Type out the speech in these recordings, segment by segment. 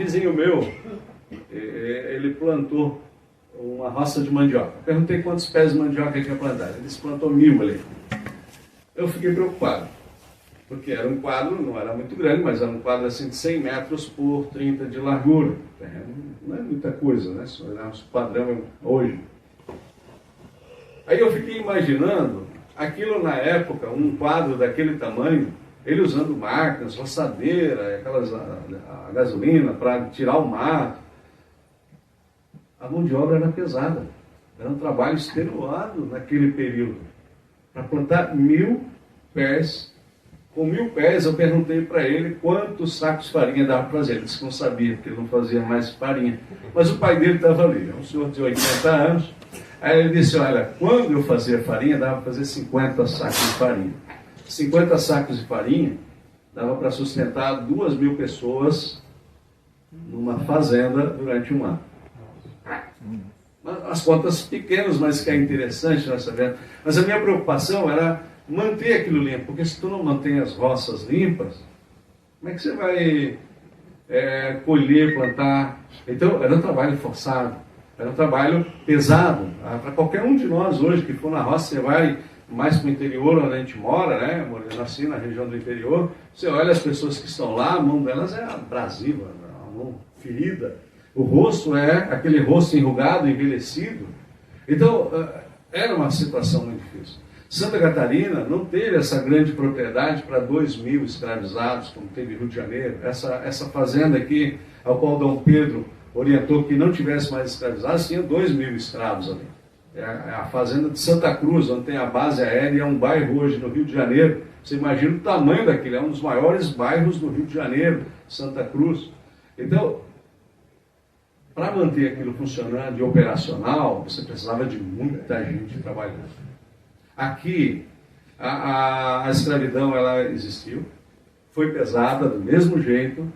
vizinho meu, ele plantou uma roça de mandioca. Perguntei quantos pés de mandioca ele tinha plantado. Ele disse, plantou 1000 ali. Eu fiquei preocupado, porque era um quadro, não era muito grande, mas era um quadro assim de 100 metros por 30 de largura. Não é muita coisa, né? Se olharmos o padrão hoje. Aí eu fiquei imaginando aquilo na época, um quadro daquele tamanho, ele usando máquinas, roçadeira, a gasolina para tirar o mato. A mão de obra era pesada. Era um trabalho extenuado naquele período. Para plantar 1000 pés. Com 1000 pés eu perguntei para ele quantos sacos de farinha dava para fazer. Ele disse que não sabia, porque ele não fazia mais farinha. Mas o pai dele estava ali, um senhor de 80 anos. Aí ele disse, olha, quando eu fazia farinha, dava para fazer 50 sacos de farinha. 50 sacos de farinha dava para sustentar 2.000 pessoas numa fazenda durante um ano. As contas pequenas, mas que é interessante nessa venda. Mas a minha preocupação era manter aquilo limpo, porque se tu não mantém as roças limpas, como é que você vai colher, plantar? Então, era um trabalho forçado, era um trabalho pesado. Para qualquer um de nós hoje que for na roça, você vai mais para o interior, onde a gente mora, né? Eu nasci na região do interior, você olha as pessoas que estão lá, a mão delas é abrasiva, a mão ferida. O rosto é aquele rosto enrugado, envelhecido. Então, era uma situação muito difícil. Santa Catarina não teve essa grande propriedade para 2.000 escravizados, como teve Rio de Janeiro. Essa fazenda aqui, ao qual Dom Pedro orientou que não tivesse mais escravizados, tinha 2.000 escravos ali. É a fazenda de Santa Cruz, onde tem a base aérea, é um bairro hoje no Rio de Janeiro. Você imagina o tamanho daquilo, é um dos maiores bairros do Rio de Janeiro, Santa Cruz. Então, para manter aquilo funcionando e operacional, você precisava de muita gente trabalhando. Aqui, a escravidão ela existiu, foi pesada do mesmo jeito,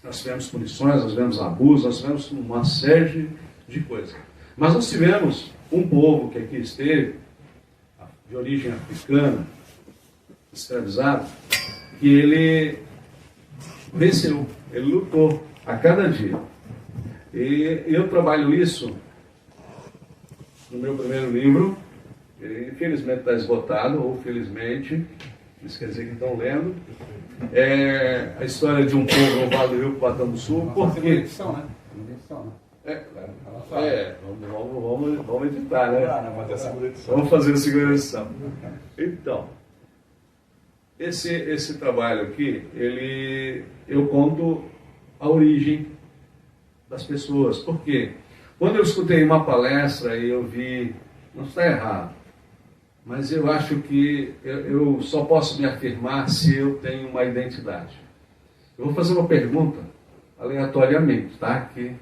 nós tivemos punições, nós tivemos abusos, nós tivemos uma série de coisas. Mas nós tivemos um povo que aqui esteve, de origem africana, escravizado, que ele venceu, ele lutou a cada dia. E eu trabalho isso no meu primeiro livro, infelizmente está esgotado, ou felizmente, isso quer dizer que estão lendo, é a história de um povo no Vale do Rio Patambu-Sul, porque... Vamos editar, né? Vamos fazer a segunda edição. Então, esse trabalho aqui, eu conto a origem das pessoas. Por quê? Quando eu escutei uma palestra e eu vi, não está errado, mas eu acho que eu só posso me afirmar se eu tenho uma identidade. Eu vou fazer uma pergunta aleatoriamente, tá? Que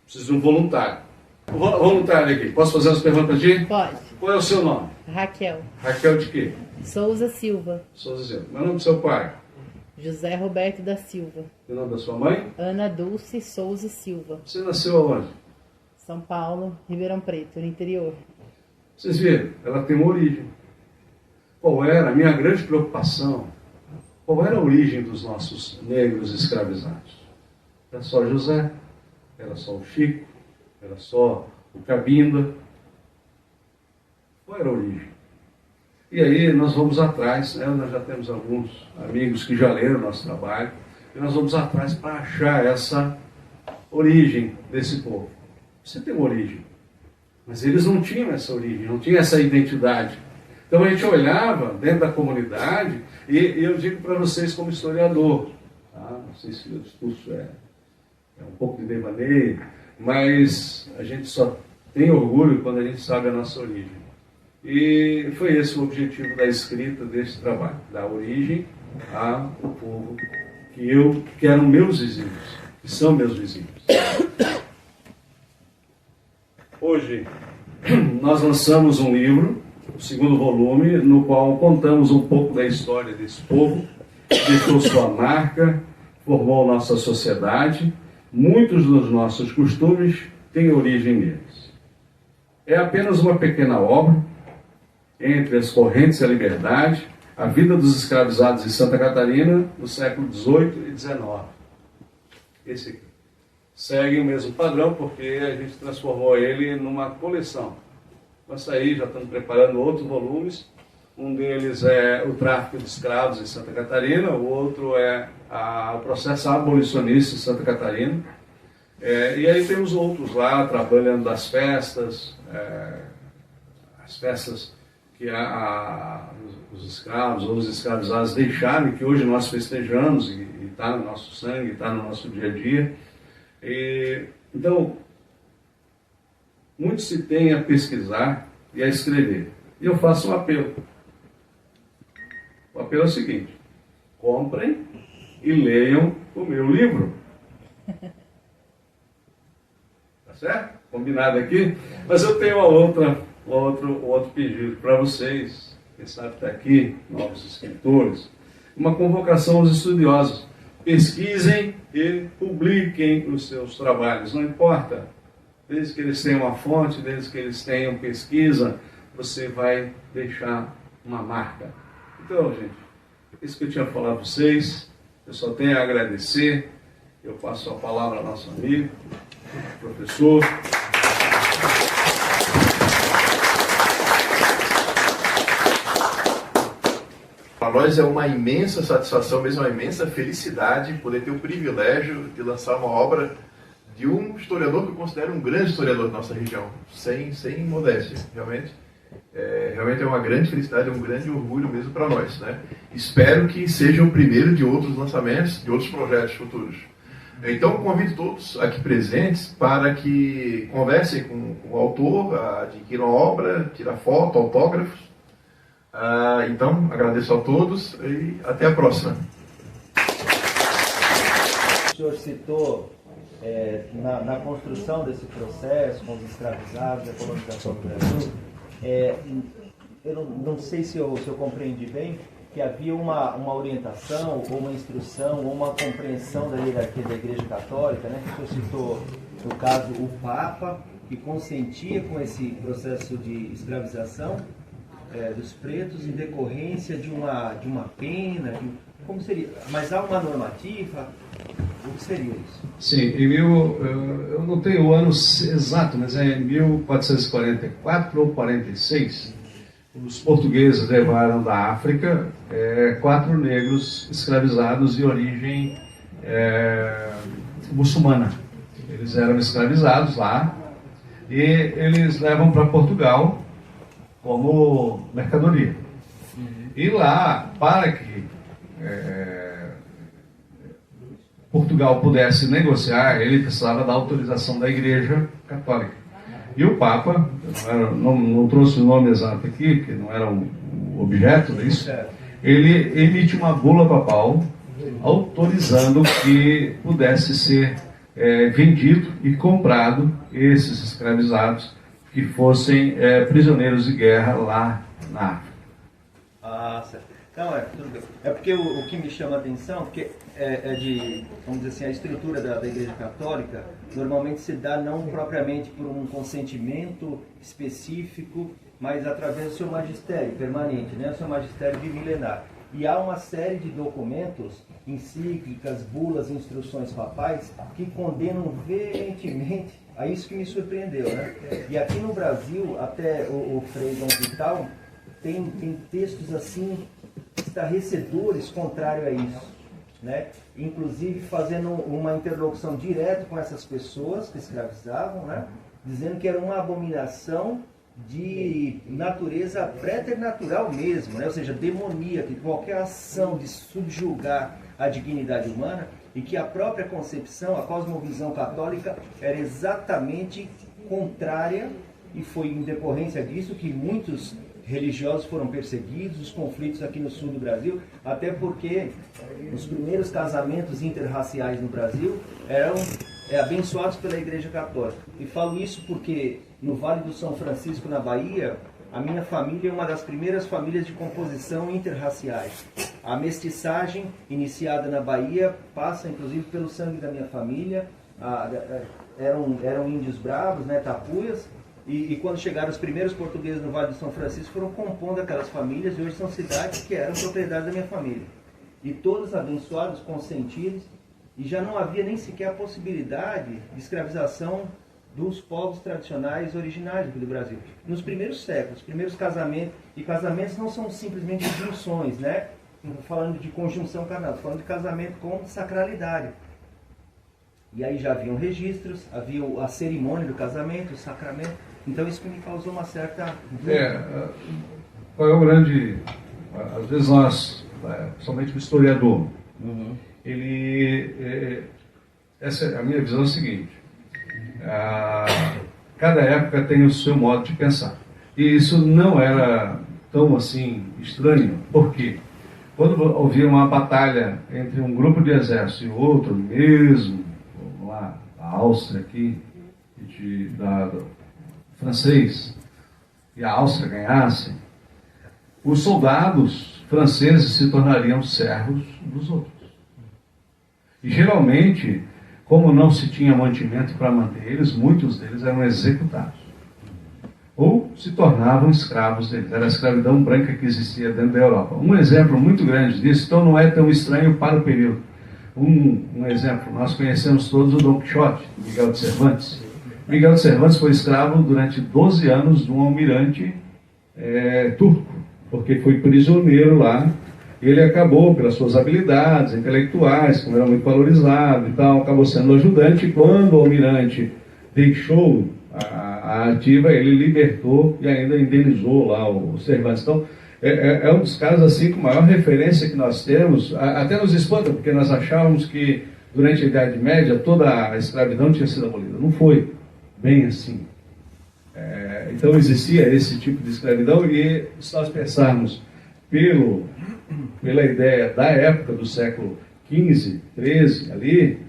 preciso de um voluntário. Voluntário aqui, posso fazer as perguntas para ti? Pode. Qual é o seu nome? Raquel. Raquel de quê? Souza Silva. Souza Silva. Meu nome do seu pai? José Roberto da Silva. E o nome da sua mãe? Ana Dulce Souza Silva. Você nasceu aonde? São Paulo, Ribeirão Preto, no interior. Vocês viram? Ela tem uma origem. Qual era a minha grande preocupação? Qual era a origem dos nossos negros escravizados? Era só José? Era só o Chico? Era só o Cabinda? Qual era a origem? E aí nós vamos atrás, né? Nós já temos alguns amigos que já leram o nosso trabalho, e nós vamos atrás para achar essa origem desse povo. Você tem uma origem, mas eles não tinham essa origem, não tinham essa identidade. Então a gente olhava dentro da comunidade, e eu digo para vocês como historiador, tá? Não sei se o discurso é um pouco de devaneio, mas a gente só tem orgulho quando a gente sabe a nossa origem. E foi esse o objetivo da escrita desse trabalho, da origem ao povo que eram meus vizinhos, que são meus vizinhos. Hoje nós lançamos um livro, o segundo volume, no qual contamos um pouco da história desse povo, que deixou sua marca, formou nossa sociedade. Muitos dos nossos costumes têm origem neles. É apenas uma pequena obra, entre as correntes e a liberdade, a vida dos escravizados em Santa Catarina no século XVIII e XIX. Esse aqui. segue o mesmo padrão, porque a gente transformou ele numa coleção. Vai sair, já estamos preparando outros volumes. Um deles é o tráfico de escravos em Santa Catarina, o outro é o processo abolicionista em Santa Catarina. E aí temos outros lá, trabalhando das festas, as festas que os escravos ou os escravizados deixaram, que hoje nós festejamos, e está no nosso sangue, está no nosso dia a dia. Então, muito se tem a pesquisar e a escrever. E eu faço um apelo. O apelo é o seguinte: comprem e leiam o meu livro. Tá certo? Combinado aqui? Mas eu tenho outro pedido para vocês, quem sabe está aqui, novos escritores, uma convocação aos estudiosos. Pesquisem e publiquem os seus trabalhos, não importa. Desde que eles tenham uma fonte, desde que eles tenham pesquisa, você vai deixar uma marca. Então, gente, isso que eu tinha falado para vocês, eu só tenho a agradecer. Eu passo a palavra ao nosso amigo, professor. Para nós é uma imensa satisfação, mesmo uma imensa felicidade poder ter o privilégio de lançar uma obra de um historiador que eu considero um grande historiador da nossa região, sem modéstia, realmente. Realmente é uma grande felicidade, é um grande orgulho mesmo para nós, né? Espero que seja o primeiro de outros lançamentos, de outros projetos futuros. Então, convido todos aqui presentes para que conversem com o autor, adquiram a obra, tirar foto, autógrafos. Então, agradeço a todos e até a próxima. O senhor citou na construção desse processo com os escravizados, a colonização do Brasil, eu não sei se eu compreendi bem, que havia uma orientação, ou uma instrução, ou uma compreensão da hierarquia da Igreja Católica, né? O senhor citou, no caso, o Papa, que consentia com esse processo de escravização dos pretos em decorrência de uma pena, como seria? Mas há uma normativa? O que seria isso? Sim, eu não tenho o ano exato, mas é em 1444 ou 46, os portugueses levaram da África 4 negros escravizados de origem muçulmana. Eles eram escravizados lá e eles levam para Portugal como mercadoria. E lá, para que Portugal pudesse negociar, ele precisava da autorização da Igreja Católica. E o Papa, não trouxe o nome exato aqui, porque não era o objeto disso, ele emite uma bula papal autorizando que pudesse ser vendido e comprado esses escravizados que fossem prisioneiros de guerra lá na África. Ah, certo. Não, tudo bem. É porque o que me chama a atenção, porque vamos dizer assim, a estrutura da Igreja Católica normalmente se dá não propriamente por um consentimento específico, mas através do seu magistério permanente, né? O seu magistério bimilenar. E há uma série de documentos, encíclicas, bulas, instruções papais, que condenam veementemente a isso que me surpreendeu, né? E aqui no Brasil, até o Frei Dom Vital tem textos assim estarrecedores contrário a isso, né? Inclusive fazendo uma interlocução direta com essas pessoas que escravizavam, né? Dizendo que era uma abominação de natureza preternatural mesmo, né? Ou seja, demoníaca, que qualquer ação de subjugar a dignidade humana, e que a própria concepção, a cosmovisão católica era exatamente contrária, e foi em decorrência disso que muitos religiosos foram perseguidos, os conflitos aqui no sul do Brasil, até porque os primeiros casamentos interraciais no Brasil eram abençoados pela Igreja Católica. E falo isso porque no Vale do São Francisco, na Bahia, a minha família é uma das primeiras famílias de composição interraciais. A mestiçagem iniciada na Bahia passa inclusive pelo sangue da minha família. Eram índios bravos, né, tapuias. E quando chegaram os primeiros portugueses no Vale do São Francisco, foram compondo aquelas famílias, e hoje são cidades que eram propriedade da minha família. E todos abençoados, consentidos, e já não havia nem sequer a possibilidade de escravização dos povos tradicionais originários aqui do Brasil. Nos primeiros séculos, primeiros casamentos, e casamentos não são simplesmente junções, né? Não estou falando de conjunção carnal, estou falando de casamento com sacralidade. E aí já haviam registros, havia a cerimônia do casamento, o sacramento. Então isso me causou uma certa dúvida. Qual é o grande... Às vezes nós, somente o historiador, a minha visão é a seguinte: cada época tem o seu modo de pensar. E isso não era tão assim estranho. Por quê? Quando havia uma batalha entre um grupo de exército e outro, mesmo, vamos lá, a Áustria aqui, francês, e a Áustria ganhasse, os soldados franceses se tornariam servos dos outros. E geralmente, como não se tinha mantimento para manter eles, muitos deles eram executados. Ou se tornavam escravos deles. Era a escravidão branca que existia dentro da Europa. Um exemplo muito grande disso, então não é tão estranho para o período. Um exemplo, nós conhecemos todos o Dom Quixote, Miguel de Cervantes. Miguel de Cervantes foi escravo durante 12 anos de um almirante turco, porque foi prisioneiro lá. Ele acabou, pelas suas habilidades intelectuais, como era muito valorizado e tal, acabou sendo ajudante. E quando o almirante deixou a ativa, ele libertou e ainda indenizou lá o Cervantes. Então, é um dos casos assim com maior referência que nós temos. Até nos espanta, porque nós achávamos que durante a Idade Média toda a escravidão tinha sido abolida. Não foi bem assim. Então existia esse tipo de escravidão, e se nós pensarmos pela ideia da época do século XV, XIII ali,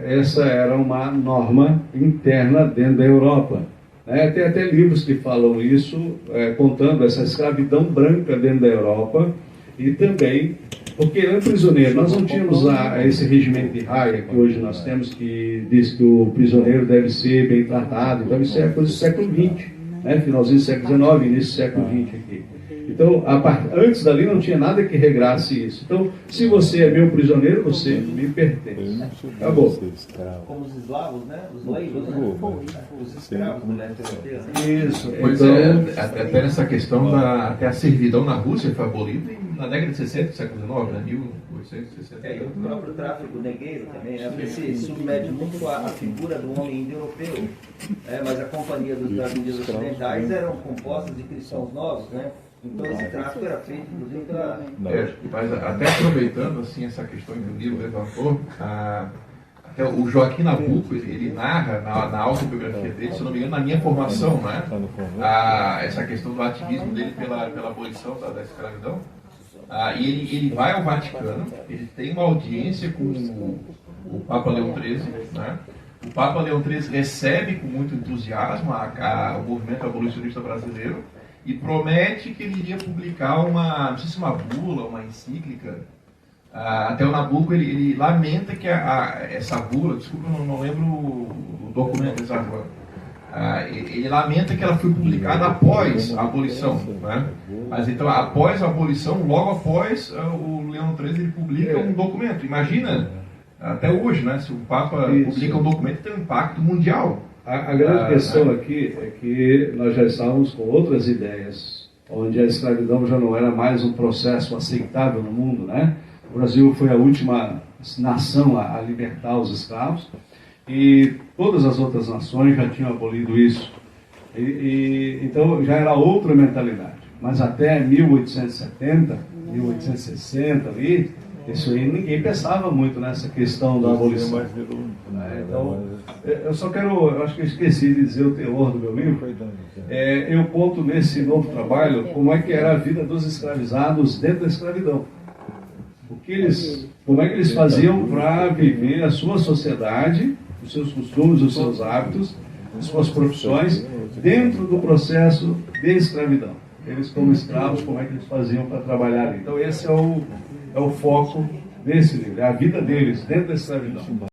essa era uma norma interna dentro da Europa. Tem até livros que falam isso, contando essa escravidão branca dentro da Europa, e também, porque ele era prisioneiro, nós não tínhamos esse regimento de raia que hoje nós temos, que diz que o prisioneiro deve ser bem tratado. Então isso é coisa do século XX, finalzinho do século XIX, início do século XX aqui. Então, antes dali não tinha nada que regrasse isso. Então, se você é meu prisioneiro, você me pertence. Acabou. Como os eslavos, né? Os leigos, né? Os escravos do leste europeu. Isso. Pois então, até nessa questão até a servidão na Rússia foi abolida na década de 60 do século XIX, né? 1860. E o próprio tráfico negreiro também, né? Porque se submete muito à figura do homem indo-europeu. Mas a companhia das Índias Ocidentais eram compostas de cristãos novos, né? Então esse tráfico era feito, inclusive, pela... Mas até aproveitando assim, essa questão que o Nilo levantou, até o Joaquim Nabuco, ele narra na autobiografia dele, se eu não me engano, na minha formação, né? Essa questão do ativismo dele pela abolição da escravidão. E ele vai ao Vaticano, ele tem uma audiência com o Papa Leão XIII, né? O Papa Leão XIII recebe com muito entusiasmo o movimento abolicionista brasileiro e promete que ele iria publicar não sei se uma bula, uma encíclica. Até o Nabuco, ele lamenta que essa bula, desculpa, eu não lembro o documento exato agora, ele lamenta que ela foi publicada após a abolição, né? Mas então, após a abolição, logo após, o Leão XIII ele publica um documento. Imagina, até hoje, né, se o Papa publica um documento, tem um impacto mundial. A grande questão aqui é que nós já estávamos com outras ideias, onde a escravidão já não era mais um processo aceitável no mundo, né? O Brasil foi a última nação a libertar os escravos, e todas as outras nações já tinham abolido isso. Então já era outra mentalidade. Mas até 1870, 1860 ali, isso aí ninguém pensava muito nessa questão da abolição. Então, eu acho que eu esqueci de dizer o teor do meu livro. Eu conto nesse novo trabalho como é que era a vida dos escravizados dentro da escravidão. Como é que eles faziam para viver a sua sociedade, os seus costumes, os seus hábitos, as suas profissões, dentro do processo de escravidão. Eles, como escravos, como é que eles faziam para trabalhar ali. Então esse é o foco desse livro, é a vida deles dentro da escravidão.